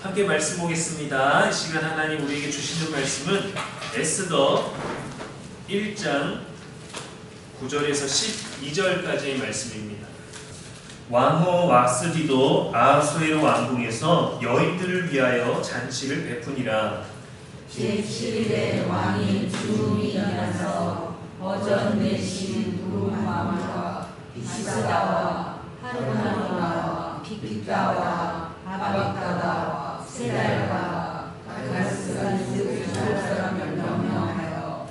함께 말씀 보겠습니다. 이 시간 하나님 우리에게 주시는 말씀은 에스더 1장 9절에서 12절까지의 말씀입니다. 왕후 왁스디도 아하수에로 왕궁에서 여인들을 위하여 잔치를 베푸니라. 제7일에 왕이 주름이 일어나서 어전 내신 누rum마와 비스다와 하르마나와 빅다와 아빅다와 세달과 가스가스 사람을 명령하여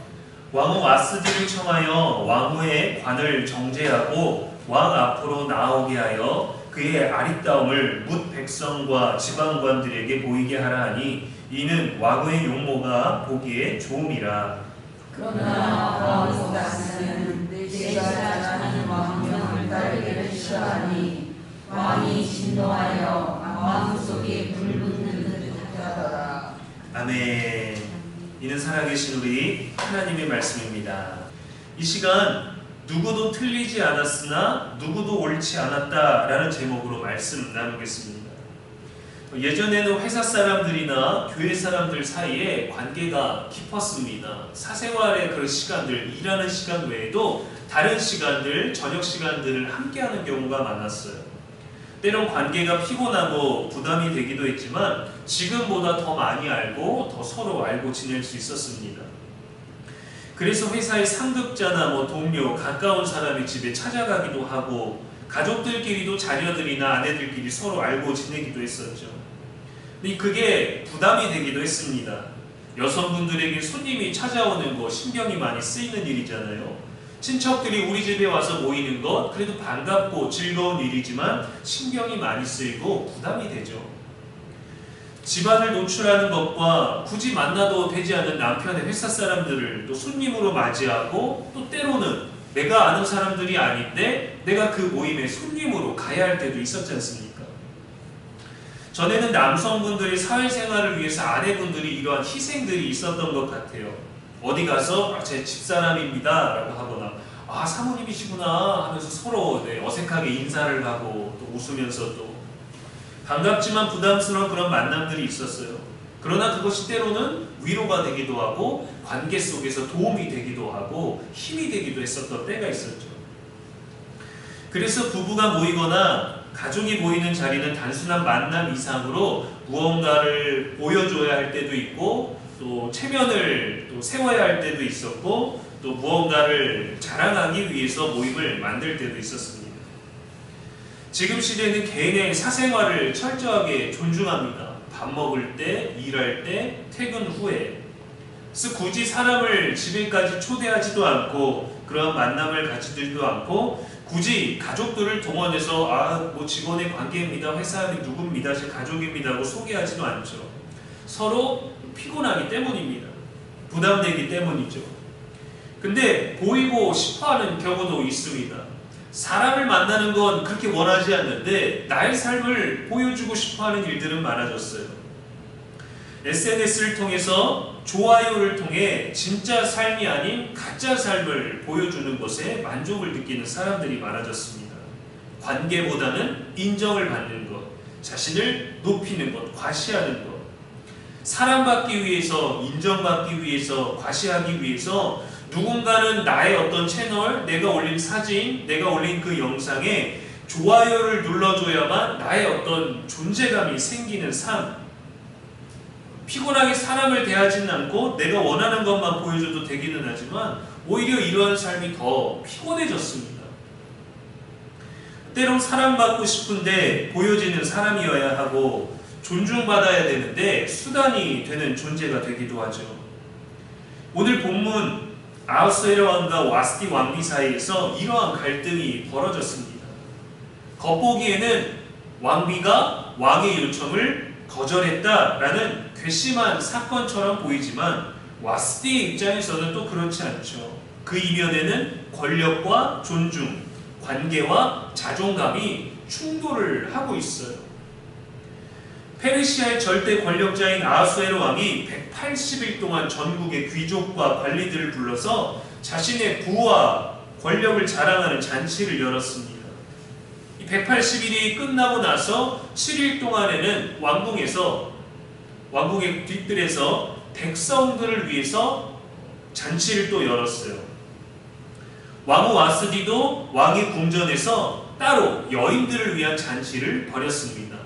왕후 왁스디를 청하여 왕후의 관을 정죄하고 왕 앞으로 나오게 하여 그의 아리따움을 뭇 백성과 지방관들에게 보이게 하라 하니 이는 왕후의 용모가 보기에 좋음이라. 그러나 왕후 왁스는 내가 잘하는 왕명을 따르기를 싫어하니 왕이 진노하여 왕 속에 불 붙는 듯 하더라. 아멘. 이는 살아계신 우리 하나님의 말씀입니다. 이 시간 누구도 틀리지 않았으나 누구도 옳지 않았다라는 제목으로 말씀 나누겠습니다. 예전에는 회사 사람들이나 교회 사람들 사이에 관계가 깊었습니다. 사생활의 그런 시간들, 일하는 시간 외에도 다른 시간들, 저녁 시간들을 함께하는 경우가 많았어요. 때론 관계가 피곤하고 부담이 되기도 했지만 지금보다 더 많이 알고 더 서로 알고 지낼 수 있었습니다. 그래서 회사의 상급자나 동료, 가까운 사람의 집에 찾아가기도 하고 가족들끼리도 자녀들이나 아내들끼리 서로 알고 지내기도 했었죠. 근데 그게 부담이 되기도 했습니다. 여성분들에게 손님이 찾아오는 거 신경이 많이 쓰이는 일이잖아요. 친척들이 우리 집에 와서 모이는 것 그래도 반갑고 즐거운 일이지만 신경이 많이 쓰이고 부담이 되죠. 집안을 노출하는 것과 굳이 만나도 되지 않은 남편의 회사 사람들을 또 손님으로 맞이하고 또 때로는 내가 아는 사람들이 아닌데 내가 그 모임에 손님으로 가야 할 때도 있었지 않습니까? 전에는 남성분들의 사회생활을 위해서 아내분들이 이러한 희생들이 있었던 것 같아요. 어디 가서 제 집사람입니다 라고 하거나 사모님이시구나 하면서 서로 어색하게 인사를 하고 또 웃으면서 또 반갑지만 부담스러운 그런 만남들이 있었어요. 그러나 그것이 때로는 위로가 되기도 하고 관계 속에서 도움이 되기도 하고 힘이 되기도 했었던 때가 있었죠. 그래서 부부가 모이거나 가족이 모이는 자리는 단순한 만남 이상으로 무언가를 보여줘야 할 때도 있고 또 체면을 또 세워야 할 때도 있었고 또 무언가를 자랑하기 위해서 모임을 만들 때도 있었습니다. 지금 시대는 개인의 사생활을 철저하게 존중합니다. 밥 먹을 때, 일할 때, 퇴근 후에. 그래서 굳이 사람을 집에까지 초대하지도 않고 그런 만남을 가지지도 않고 굳이 가족들을 동원해서 직원의 관계입니다. 회사의 누구입니다. 제 가족입니다. 하고 소개하지도 않죠. 서로 피곤하기 때문입니다. 부담되기 때문이죠. 근데 보이고 싶어하는 경우도 있습니다. 사람을 만나는 건 그렇게 원하지 않는데 나의 삶을 보여주고 싶어하는 일들은 많아졌어요. SNS를 통해서 좋아요를 통해 진짜 삶이 아닌 가짜 삶을 보여주는 것에 만족을 느끼는 사람들이 많아졌습니다. 관계보다는 인정을 받는 것, 자신을 높이는 것, 과시하는 것. 사랑받기 위해서, 인정받기 위해서, 과시하기 위해서 누군가는 나의 어떤 채널, 내가 올린 사진, 내가 올린 그 영상에 좋아요를 눌러줘야만 나의 어떤 존재감이 생기는 삶. 피곤하게 사람을 대하지는 않고 내가 원하는 것만 보여줘도 되기는 하지만 오히려 이러한 삶이 더 피곤해졌습니다. 때론 사랑받고 싶은데 보여지는 사람이어야 하고 존중받아야 되는데 수단이 되는 존재가 되기도 하죠. 오늘 본문 아하수에로 왕과 왁스디 왕비 사이에서 이러한 갈등이 벌어졌습니다. 겉보기에는 왕비가 왕의 요청을 거절했다라는 괘씸한 사건처럼 보이지만 왁스디의 입장에서는 또 그렇지 않죠. 그 이면에는 권력과 존중, 관계와 자존감이 충돌을 하고 있어요. 페르시아의 절대 권력자인 아하수에로 왕이 180일 동안 전국의 귀족과 관리들을 불러서 자신의 부와 권력을 자랑하는 잔치를 열었습니다. 180일이 끝나고 나서 7일 동안에는 왕궁에서 왕궁의 뒷뜰에서 백성들을 위해서 잔치를 또 열었어요. 왕후 와스디도 왕의 궁전에서 따로 여인들을 위한 잔치를 벌였습니다.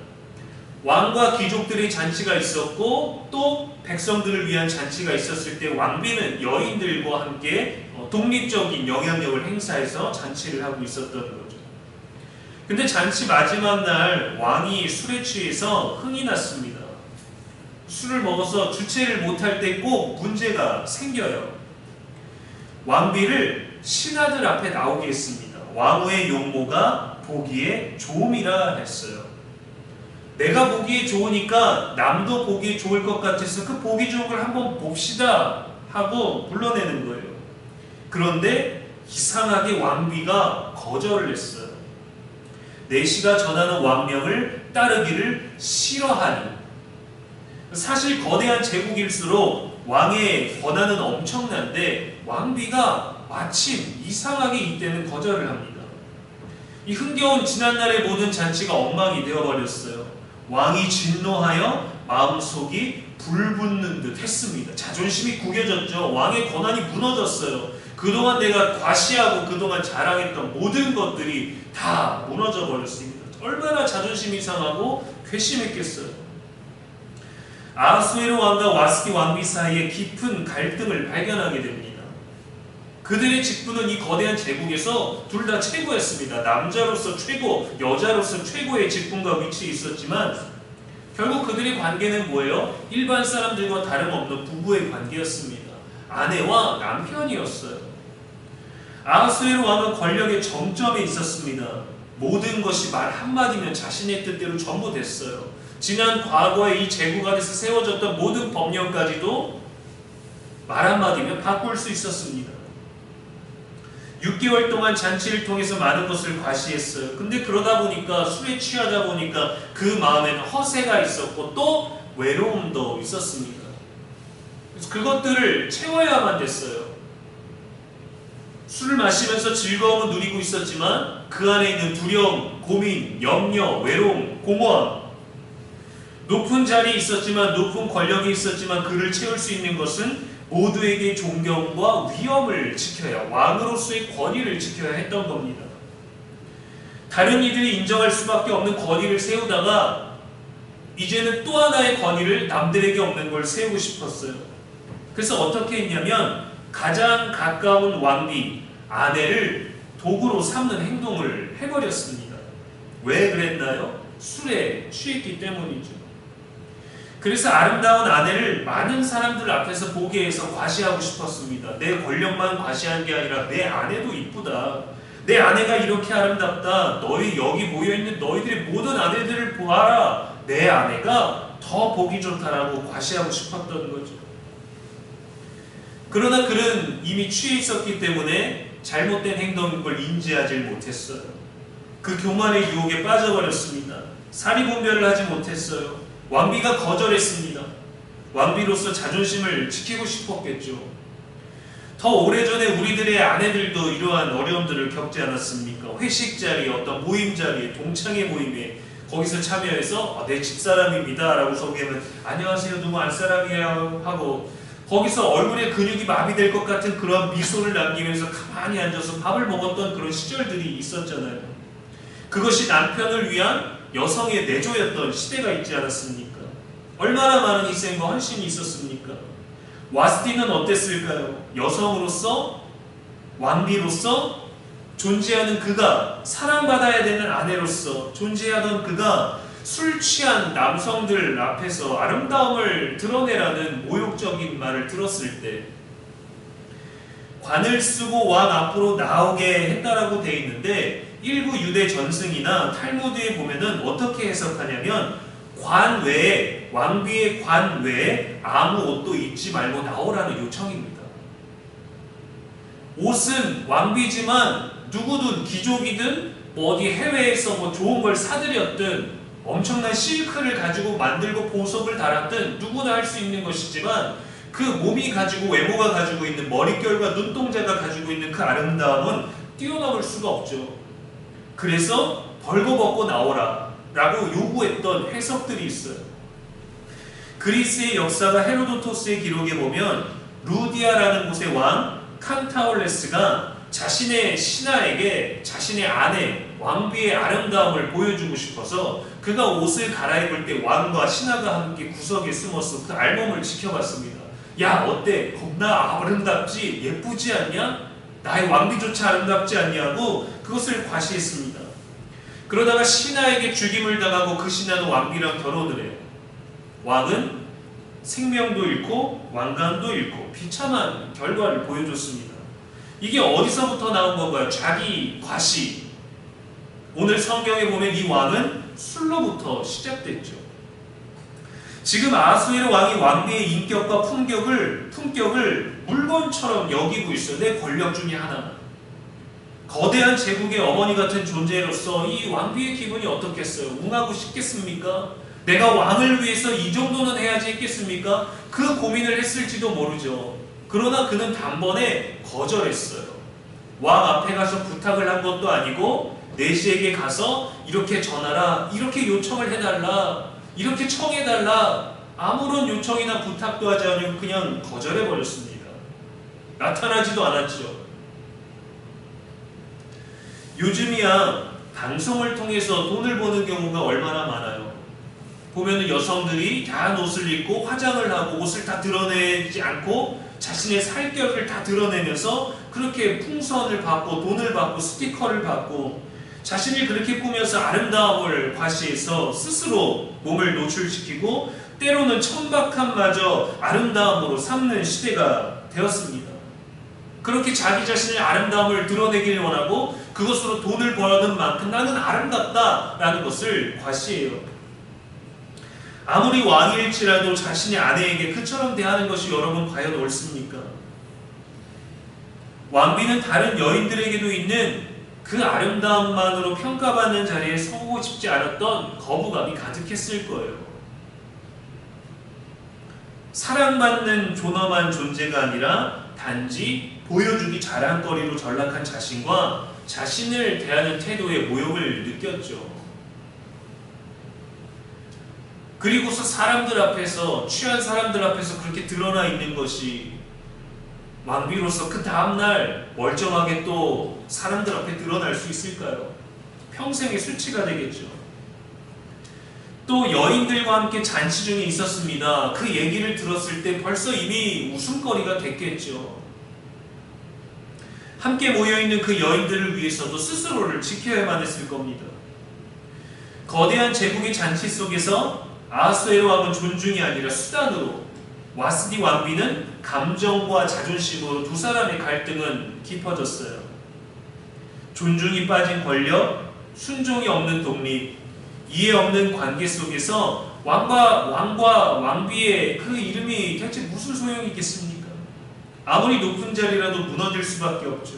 왕과 귀족들의 잔치가 있었고 또 백성들을 위한 잔치가 있었을 때 왕비는 여인들과 함께 독립적인 영향력을 행사해서 잔치를 하고 있었던 거죠. 근데 잔치 마지막 날 왕이 술에 취해서 흥이 났습니다. 술을 먹어서 주체를 못할 때 꼭 문제가 생겨요. 왕비를 신하들 앞에 나오게 했습니다. 왕후의 용모가 보기에 좋음이라 했어요. 내가 보기에 좋으니까 남도 보기에 좋을 것 같아서 그 보기 좋은 걸 한번 봅시다 하고 불러내는 거예요. 그런데 이상하게 왕비가 거절을 했어요. 내시가 전하는 왕명을 따르기를 싫어하니. 사실 거대한 제국일수록 왕의 권한은 엄청난데 왕비가 마침 이상하게 이때는 거절을 합니다. 이 흥겨운 지난날의 모든 잔치가 엉망이 되어버렸어요. 왕이 진노하여 마음속이 불붙는 듯 했습니다. 자존심이 구겨졌죠. 왕의 권한이 무너졌어요. 그동안 내가 과시하고 그동안 자랑했던 모든 것들이 다 무너져 버렸습니다. 얼마나 자존심이 상하고 괘씸했겠어요. 아하수에로 왕과 와스디 왕비 사이에 깊은 갈등을 발견하게 됩니다. 그들의 직분은 이 거대한 제국에서 둘 다 최고였습니다. 남자로서 최고, 여자로서 최고의 직분과 위치에 있었지만 결국 그들의 관계는 뭐예요? 일반 사람들과 다름없는 부부의 관계였습니다. 아내와 남편이었어요. 아하수에로 왕은 권력의 정점에 있었습니다. 모든 것이 말 한마디면 자신의 뜻대로 전부 됐어요. 지난 과거에 이 제국 안에서 세워졌던 모든 법령까지도 말 한마디면 바꿀 수 있었습니다. 6개월 동안 잔치를 통해서 많은 것을 과시했어요. 근데 그러다 보니까 술에 취하다 보니까 그 마음에는 허세가 있었고 또 외로움도 있었습니다. 그래서 그것들을 채워야만 됐어요. 술을 마시면서 즐거움을 누리고 있었지만 그 안에 있는 두려움, 고민, 염려, 외로움, 공허함, 높은 자리에 있었지만 높은 권력이 있었지만 그를 채울 수 있는 것은 모두에게 존경과 위엄을 지켜야, 왕으로서의 권위를 지켜야 했던 겁니다. 다른 이들이 인정할 수밖에 없는 권위를 세우다가 이제는 또 하나의 권위를 남들에게 없는 걸 세우고 싶었어요. 그래서 어떻게 했냐면 가장 가까운 왕비, 아내를 도구로 삼는 행동을 해버렸습니다. 왜 그랬나요? 술에 취했기 때문이죠. 그래서 아름다운 아내를 많은 사람들 앞에서 보게 해서 과시하고 싶었습니다. 내 권력만 과시한 게 아니라 내 아내도 이쁘다. 내 아내가 이렇게 아름답다. 너희 여기 모여있는 너희들의 모든 아내들을 보아라. 내 아내가 더 보기 좋다라고 과시하고 싶었던 거죠. 그러나 그는 이미 취해 있었기 때문에 잘못된 행동인 걸 인지하지 못했어요. 그 교만의 유혹에 빠져버렸습니다. 사리분별을 하지 못했어요. 왕비가 거절했습니다. 왕비로서 자존심을 지키고 싶었겠죠. 더 오래전에 우리들의 아내들도 이러한 어려움들을 겪지 않았습니까? 회식 자리, 어떤 모임 자리에, 동창회 모임에 거기서 참여해서 내 집사람입니다 라고 소개하면 안녕하세요 누구 안사람이에요 하고 거기서 얼굴에 근육이 마비될 것 같은 그런 미소를 남기면서 가만히 앉아서 밥을 먹었던 그런 시절들이 있었잖아요. 그것이 남편을 위한 여성의 내조였던 시대가 있지 않았습니까? 얼마나 많은 희생과 헌신이 있었습니까? 와스디는 어땠을까요? 여성으로서, 왕비로서 존재하는 그가, 사랑받아야 되는 아내로서 존재하던 그가 술 취한 남성들 앞에서 아름다움을 드러내라는 모욕적인 말을 들었을 때 관을 쓰고 왕 앞으로 나오게 했다라고 되어 있는데 일부 유대 전승이나 탈무드에 보면은 어떻게 해석하냐면 관 외에, 왕비의 관 외에 아무 옷도 입지 말고 나오라는 요청입니다. 옷은 왕비지만 누구든 귀족이든 뭐 어디 해외에서 뭐 좋은 걸 사들였든 엄청난 실크를 가지고 만들고 보석을 달았든 누구나 할 수 있는 것이지만 그 몸이 가지고 외모가 가지고 있는 머릿결과 눈동자가 가지고 있는 그 아름다움은 뛰어넘을 수가 없죠. 그래서 벌거벗고 나오라 라고 요구했던 해석들이 있어요. 그리스의 역사가 헤로도토스의 기록에 보면 루디아라는 곳의 왕 칸타올레스가 자신의 신하에게 자신의 아내 왕비의 아름다움을 보여주고 싶어서 그가 옷을 갈아입을 때 왕과 신하가 함께 구석에 숨어서 그 알몸을 지켜봤습니다. 야, 어때? 겁나 아름답지? 예쁘지 않냐? 나의 왕비조차 아름답지 않냐고 그것을 과시했습니다. 그러다가 신하에게 죽임을 당하고 그 신하는 왕비랑 결혼을 해요. 왕은 생명도 잃고 왕관도 잃고 비참한 결과를 보여줬습니다. 이게 어디서부터 나온 건가요? 자기 과시. 오늘 성경에 보면 이 왕은 술로부터 시작됐죠. 지금 아하수에로 왕이 왕비의 인격과 품격을 물건처럼 여기고 있어요. 내 권력 중에 하나. 거대한 제국의 어머니 같은 존재로서 이 왕비의 기분이 어떻겠어요? 웅하고 싶겠습니까? 내가 왕을 위해서 이 정도는 해야지 했겠습니까? 그 고민을 했을지도 모르죠. 그러나 그는 단번에 거절했어요. 왕 앞에 가서 부탁을 한 것도 아니고 내시에게 가서 이렇게 전하라, 이렇게 요청을 해달라, 이렇게 청해달라, 아무런 요청이나 부탁도 하지 않으면 그냥 거절해버렸습니다. 나타나지도 않았죠. 요즘이야 방송을 통해서 돈을 버는 경우가 얼마나 많아요. 보면은 여성들이 야한 옷을 입고 화장을 하고 옷을 다 드러내지 않고 자신의 살결을 다 드러내면서 그렇게 풍선을 받고 돈을 받고 스티커를 받고 자신이 그렇게 꾸며서 아름다움을 과시해서 스스로 몸을 노출시키고 때로는 천박함마저 아름다움으로 삼는 시대가 되었습니다. 그렇게 자기 자신의 아름다움을 드러내길 원하고 그것으로 돈을 버는 만큼 나는 아름답다라는 것을 과시해요. 아무리 왕일지라도 자신의 아내에게 그처럼 대하는 것이 여러분 과연 옳습니까? 왕비는 다른 여인들에게도 있는 그 아름다움만으로 평가받는 자리에 서고 싶지 않았던 거부감이 가득했을 거예요. 사랑받는 존엄한 존재가 아니라 단지 보여주기 자랑거리로 전락한 자신과 자신을 대하는 태도의 모욕을 느꼈죠. 그리고서 사람들 앞에서, 취한 사람들 앞에서 그렇게 드러나 있는 것이 왕비로서 그 다음날 멀쩡하게 또 사람들 앞에 드러날 수 있을까요? 평생의 수치가 되겠죠. 또 여인들과 함께 잔치 중에 있었습니다. 그 얘기를 들었을 때 벌써 이미 웃음거리가 됐겠죠. 함께 모여있는 그 여인들을 위해서도 스스로를 지켜야만 했을 겁니다. 거대한 제국의 잔치 속에서 아하수에로 왕은 존중이 아니라 수단으로, 와스디 왕비는 감정과 자존심으로 두 사람의 갈등은 깊어졌어요. 존중이 빠진 권력, 순종이 없는 독립, 이해 없는 관계 속에서 왕과 왕비의 그 이름이 대체 무슨 소용이 있겠습니까? 아무리 높은 자리라도 무너질 수밖에 없죠.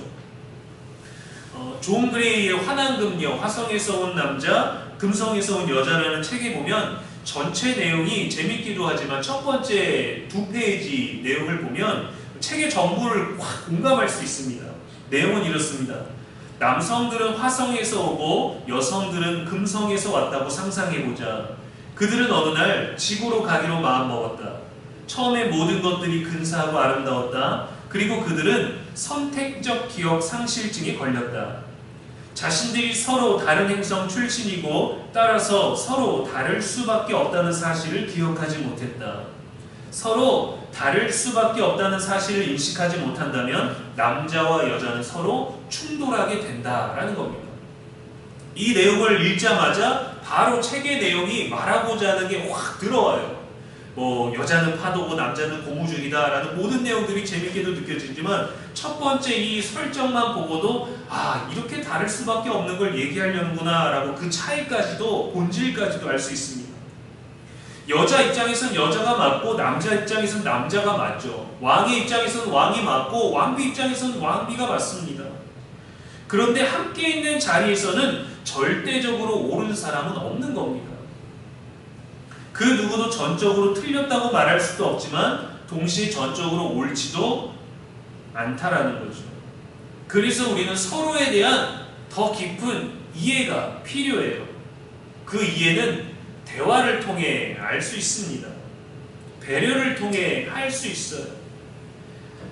존 그레이의 화난금녀, 화성에서 온 남자, 금성에서 온 여자라는 책에 보면 전체 내용이 재밌기도 하지만 첫 번째 2페이지 내용을 보면 책의 전부를 확 공감할 수 있습니다. 내용은 이렇습니다. 남성들은 화성에서 오고 여성들은 금성에서 왔다고 상상해보자. 그들은 어느 날 지구로 가기로 마음먹었다. 처음에 모든 것들이 근사하고 아름다웠다. 그리고 그들은 선택적 기억 상실증에 걸렸다. 자신들이 서로 다른 행성 출신이고 따라서 서로 다를 수밖에 없다는 사실을 기억하지 못했다. 서로 다를 수밖에 없다는 사실을 인식하지 못한다면 남자와 여자는 서로 충돌하게 된다라는 겁니다. 이 내용을 읽자마자 바로 책의 내용이 말하고자 하는 게 확 들어와요. 여자는 파도고 남자는 고무줄이다라는 모든 내용들이 재밌게도 느껴지지만 첫 번째 이 설정만 보고도 이렇게 다를 수밖에 없는 걸 얘기하려는구나 라고 그 차이까지도 본질까지도 알 수 있습니다. 여자 입장에선 여자가 맞고 남자 입장에선 남자가 맞죠. 왕의 입장에선 왕이 맞고 왕비 입장에선 왕비가 맞습니다. 그런데 함께 있는 자리에서는 절대적으로 옳은 사람은 없는 겁니다. 그 누구도 전적으로 틀렸다고 말할 수도 없지만 동시에 전적으로 옳지도 않다라는 거죠. 그래서 우리는 서로에 대한 더 깊은 이해가 필요해요. 그 이해는 대화를 통해 알 수 있습니다. 배려를 통해 할 수 있어요.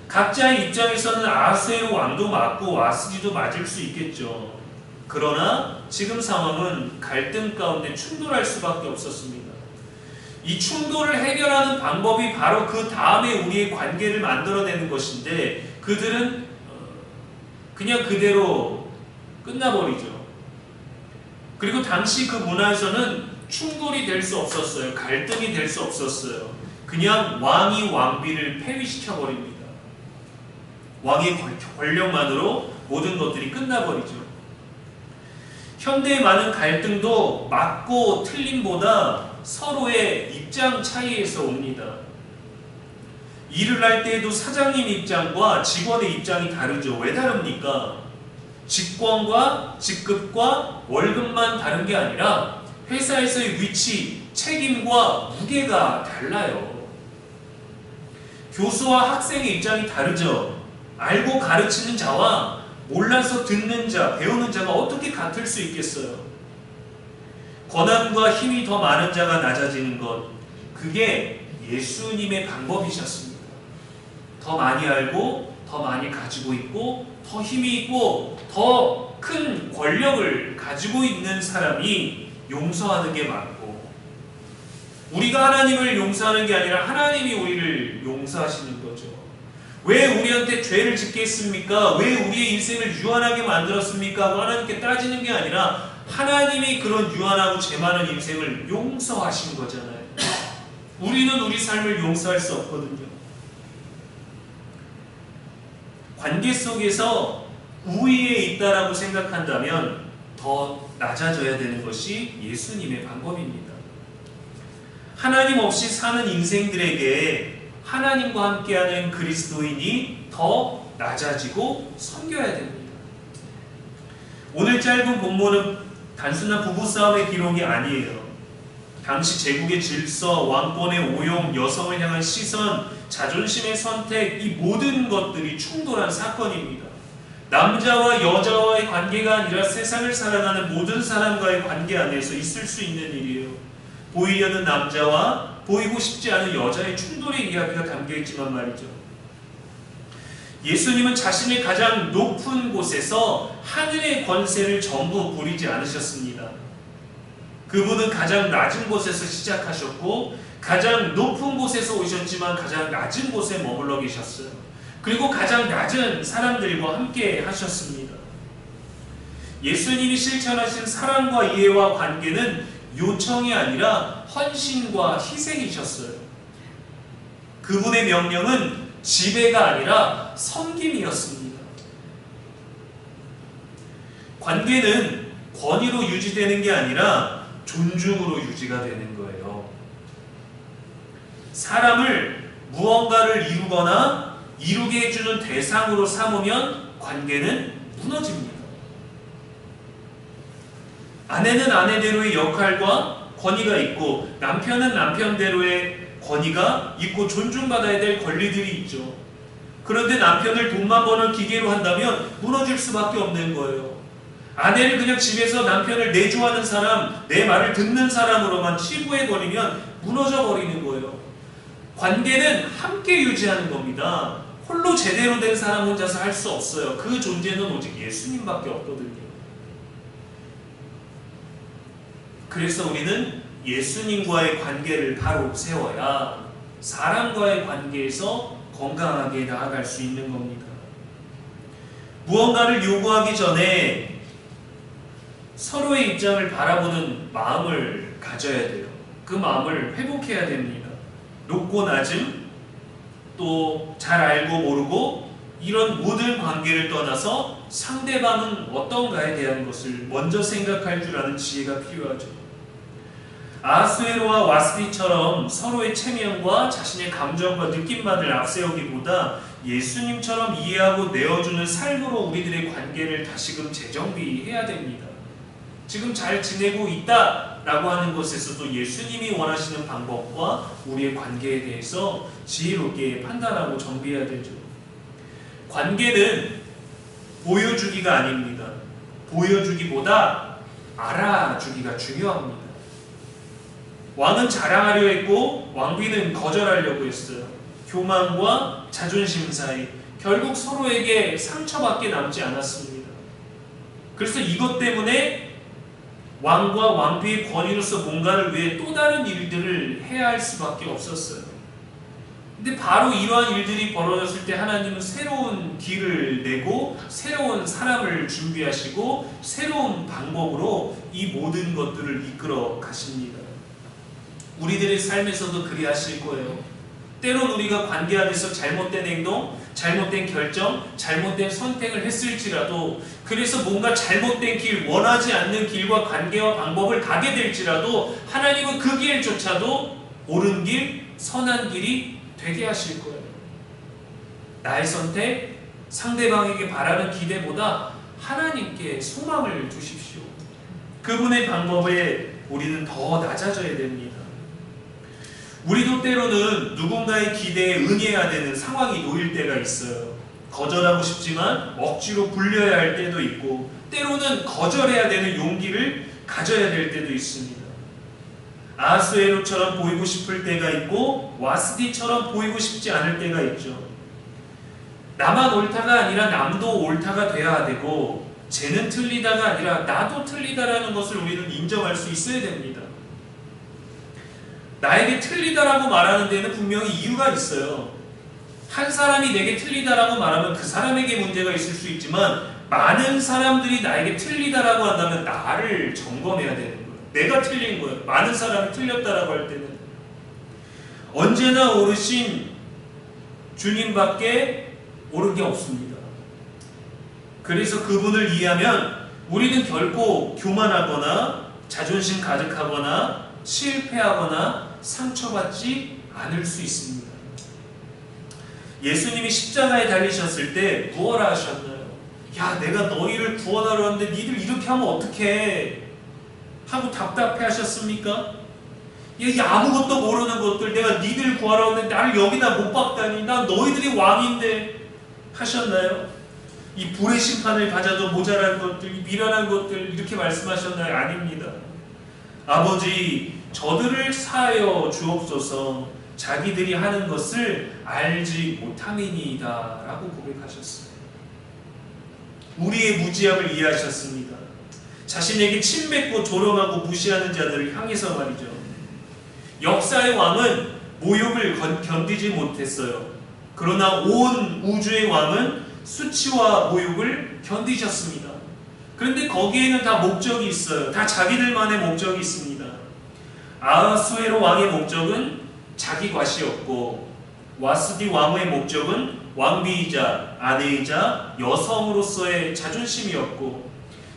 각자의 입장에서는 아하수에로 왕도 맞고 와스디도 맞을 수 있겠죠. 그러나 지금 상황은 갈등 가운데 충돌할 수밖에 없었습니다. 이 충돌을 해결하는 방법이 바로 그 다음에 우리의 관계를 만들어내는 것인데 그들은 그냥 그대로 끝나버리죠. 그리고 당시 그 문화에서는 충돌이 될 수 없었어요. 갈등이 될 수 없었어요. 그냥 왕이 왕비를 폐위시켜버립니다. 왕의 권력만으로 모든 것들이 끝나버리죠. 현대의 많은 갈등도 맞고 틀림보다 서로의 입장 차이에서 옵니다. 일을 할 때에도 사장님 입장과 직원의 입장이 다르죠. 왜 다릅니까? 직권과 직급과 월급만 다른 게 아니라 회사에서의 위치, 책임과 무게가 달라요. 교수와 학생의 입장이 다르죠. 알고 가르치는 자와 몰라서 듣는 자, 배우는 자가 어떻게 같을 수 있겠어요? 권한과 힘이 더 많은 자가 낮아지는 것, 그게 예수님의 방법이셨습니다. 더 많이 알고 더 많이 가지고 있고 더 힘이 있고 더 큰 권력을 가지고 있는 사람이 용서하는 게 맞고, 우리가 하나님을 용서하는 게 아니라 하나님이 우리를 용서하시는 거죠. 왜 우리한테 죄를 짓게 했습니까? 왜 우리의 인생을 유한하게 만들었습니까? 하고 하나님께 따지는 게 아니라 하나님이 그런 유한하고 죄 많은 인생을 용서하신 거잖아요. 우리는 우리 삶을 용서할 수 없거든요. 관계 속에서 우위에 있다라고 생각한다면 더 낮아져야 되는 것이 예수님의 방법입니다. 하나님 없이 사는 인생들에게 하나님과 함께하는 그리스도인이 더 낮아지고 섬겨야 됩니다. 오늘 짧은 본문은 단순한 부부싸움의 기록이 아니에요. 당시 제국의 질서, 왕권의 오용, 여성을 향한 시선, 자존심의 선택, 이 모든 것들이 충돌한 사건입니다. 남자와 여자와의 관계가 아니라 세상을 살아가는 모든 사람과의 관계 안에서 있을 수 있는 일이에요. 보이려는 남자와 보이고 싶지 않은 여자의 충돌의 이야기가 담겨있지만 말이죠. 예수님은 자신의 가장 높은 곳에서 하늘의 권세를 전부 부리지 않으셨습니다. 그분은 가장 낮은 곳에서 시작하셨고 가장 높은 곳에서 오셨지만 가장 낮은 곳에 머물러 계셨어요. 그리고 가장 낮은 사람들과 함께 하셨습니다. 예수님이 실천하신 사랑과 이해와 관계는 요청이 아니라 헌신과 희생이셨어요. 그분의 명령은 지배가 아니라 섬김이었습니다. 관계는 권위로 유지되는 게 아니라 존중으로 유지가 되는 거예요. 사람을 무언가를 이루거나 이루게 해주는 대상으로 삼으면 관계는 무너집니다. 아내는 아내대로의 역할과 권위가 있고 남편은 남편대로의 권위가 있고 존중받아야 될 권리들이 있죠. 그런데 남편을 돈만 버는 기계로 한다면 무너질 수밖에 없는 거예요. 아내를 그냥 집에서 남편을 내조하는 사람, 내 말을 듣는 사람으로만 치부해버리면 무너져 버리는 거예요. 관계는 함께 유지하는 겁니다. 홀로 제대로 된 사람 혼자서 할 수 없어요. 그 존재는 오직 예수님밖에 없거든요. 그래서 우리는 예수님과의 관계를 바로 세워야 사람과의 관계에서 건강하게 나아갈 수 있는 겁니다. 무언가를 요구하기 전에 서로의 입장을 바라보는 마음을 가져야 돼요. 그 마음을 회복해야 됩니다. 높고 낮음, 또 잘 알고 모르고 이런 모든 관계를 떠나서 상대방은 어떤가에 대한 것을 먼저 생각할 줄 아는 지혜가 필요하죠. 아하수에로와 와스디처럼 서로의 체면과 자신의 감정과 느낌만을 앞세우기보다 예수님처럼 이해하고 내어주는 삶으로 우리들의 관계를 다시금 재정비해야 됩니다. 지금 잘 지내고 있다라고 하는 것에서도 예수님이 원하시는 방법과 우리의 관계에 대해서 지혜롭게 판단하고 정비해야 되죠. 관계는 보여주기가 아닙니다. 보여주기보다 알아주기가 중요합니다. 왕은 자랑하려 했고 왕비는 거절하려고 했어요. 교만과 자존심 사이 결국 서로에게 상처밖에 남지 않았습니다. 그래서 이것 때문에 왕과 왕비의 권위로서 뭔가를 위해 또 다른 일들을 해야 할 수밖에 없었어요. 근데 바로 이러한 일들이 벌어졌을 때 하나님은 새로운 길을 내고 새로운 사람을 준비하시고 새로운 방법으로 이 모든 것들을 이끌어 가십니다. 우리들의 삶에서도 그리하실 거예요. 때론 우리가 관계 안에서 잘못된 행동, 잘못된 결정, 잘못된 선택을 했을지라도, 그래서 뭔가 잘못된 길, 원하지 않는 길과 관계와 방법을 가게 될지라도 하나님은 그 길조차도 옳은 길, 선한 길이 되게 하실 거예요. 나의 선택, 상대방에게 바라는 기대보다 하나님께 소망을 두십시오. 그분의 방법에 우리는 더 낮아져야 됩니다. 우리도 때로는 누군가의 기대에 응해야 되는 상황이 놓일 때가 있어요. 거절하고 싶지만 억지로 불려야 할 때도 있고, 때로는 거절해야 되는 용기를 가져야 될 때도 있습니다. 아하수에로처럼 보이고 싶을 때가 있고 와스디처럼 보이고 싶지 않을 때가 있죠. 나만 옳다가 아니라 남도 옳다가 돼야 되고, 쟤는 틀리다가 아니라 나도 틀리다라는 것을 우리는 인정할 수 있어야 됩니다. 나에게 틀리다라고 말하는 데는 분명히 이유가 있어요. 한 사람이 내게 틀리다라고 말하면 그 사람에게 문제가 있을 수 있지만, 많은 사람들이 나에게 틀리다라고 한다면 나를 점검해야 되는 거예요. 내가 틀린 거예요. 많은 사람이 틀렸다라고 할 때는 언제나 오르신 주님밖에 옳은 게 없습니다. 그래서 그분을 이해하면 우리는 결코 교만하거나 자존심 가득하거나 실패하거나 상처받지 않을 수 있습니다. 예수님이 십자가에 달리셨을 때 무엇을 하셨나요? 야, 내가 너희를 구원하러 왔는데 니들 이렇게 하면 어떡해? 하고 답답해 하셨습니까? 이 아무것도 모르는 것들, 내가 니들 구하러 왔는데 나를 여기다 못 박다니, 난 너희들이 왕인데 하셨나요? 이 불의 심판을 가져도 모자란 것들, 미련한 것들, 이렇게 말씀하셨나요? 아닙니다. 아버지, 저들을 사하여 주옵소서, 자기들이 하는 것을 알지 못함이니이다 라고 고백하셨어요. 우리의 무지함을 이해하셨습니다. 자신에게 침뱉고 조롱하고 무시하는 자들을 향해서 말이죠. 역사의 왕은 모욕을 견디지 못했어요. 그러나 온 우주의 왕은 수치와 모욕을 견디셨습니다. 그런데 거기에는 다 목적이 있어요. 다 자기들만의 목적이 있습니다. 아하수에로 왕의 목적은 자기 과시였고, 와스디 왕의 목적은 왕비이자 아내이자 여성으로서의 자존심이었고,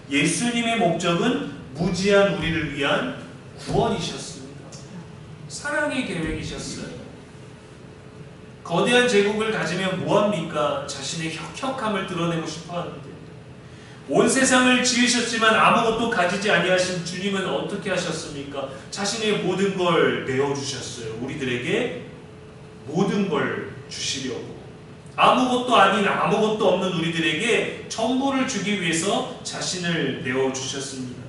예수님의 목적은 무지한 우리를 위한 구원이셨습니다. 사랑의 계획이셨어요. 거대한 제국을 가지면 뭐합니까? 자신의 혁혁함을 드러내고 싶어하는데, 온 세상을 지으셨지만 아무것도 가지지 아니하신 주님은 어떻게 하셨습니까? 자신의 모든 걸 내어주셨어요. 우리들에게 모든 걸 주시려고. 아무것도 아닌 아무것도 없는 우리들에게 전부를 주기 위해서 자신을 내어주셨습니다.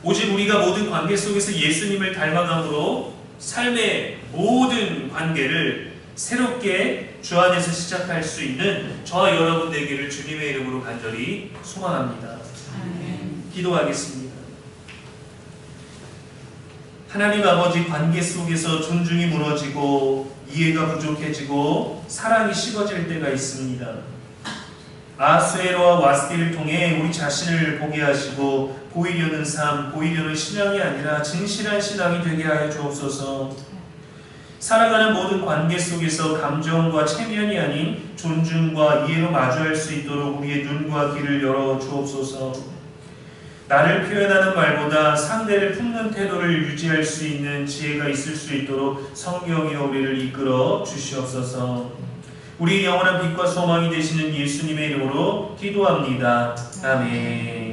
오직 우리가 모든 관계 속에서 예수님을 닮아감으로 삶의 모든 관계를 새롭게 주 안에서 시작할 수 있는 저와 여러분 되기를 주님의 이름으로 간절히 소망합니다. 아멘. 기도하겠습니다. 하나님 아버지, 관계 속에서 존중이 무너지고 이해가 부족해지고 사랑이 식어질 때가 있습니다. 아하수에로와 와스디를 통해 우리 자신을 보게 하시고 보이려는 삶, 보이려는 신앙이 아니라 진실한 신앙이 되게 하여 주옵소서. 살아가는 모든 관계 속에서 감정과 체면이 아닌 존중과 이해로 마주할 수 있도록 우리의 눈과 귀를 열어 주옵소서. 나를 표현하는 말보다 상대를 품는 태도를 유지할 수 있는 지혜가 있을 수 있도록 성령이여 우리를 이끌어 주시옵소서. 우리 영원한 빛과 소망이 되시는 예수님의 이름으로 기도합니다. 아멘.